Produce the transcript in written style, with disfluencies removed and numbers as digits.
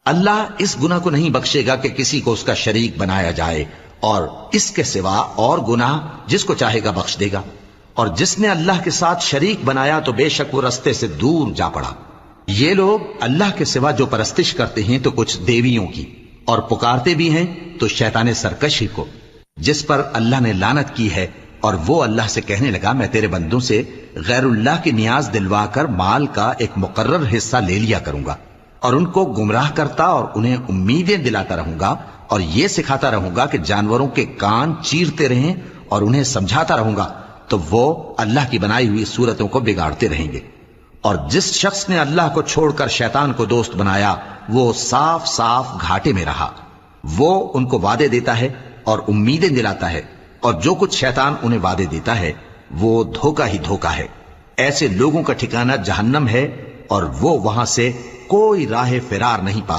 اللہ اس گناہ کو نہیں بخشے گا کہ کسی کو اس کا شریک بنایا جائے، اور اس کے سوا اور گناہ جس کو چاہے گا بخش دے گا، اور جس نے اللہ کے ساتھ شریک بنایا تو بے شک وہ رستے سے دور جا پڑا۔ یہ لوگ اللہ کے سوا جو پرستش کرتے ہیں تو کچھ دیویوں کی، اور پکارتے بھی ہیں تو شیطان سرکشی کو، جس پر اللہ نے لعنت کی ہے، اور وہ اللہ سے کہنے لگا میں تیرے بندوں سے غیر اللہ کی نیاز دلوا کر مال کا ایک مقرر حصہ لے لیا کروں گا، اور ان کو گمراہ کرتا اور انہیں امیدیں دلاتا رہوں گا، اور یہ سکھاتا رہوں گا کہ جانوروں کے کان چیرتے رہیں، اور انہیں سمجھاتا رہوں گا، تو وہ اللہ کی بنائی ہوئی صورتوں کو بگاڑتے رہیں گے۔ اور جس شخص نے اللہ کو چھوڑ کر شیطان کو دوست بنایا وہ صاف صاف گھاٹے میں رہا۔ وہ ان کو وعدے دیتا ہے اور امیدیں دلاتا ہے، اور جو کچھ شیطان انہیں وعدے دیتا ہے وہ دھوکہ ہی دھوکہ ہے۔ ایسے لوگوں کا ٹھکانہ جہنم ہے، اور وہ وہاں سے کوئی راہ فرار نہیں پا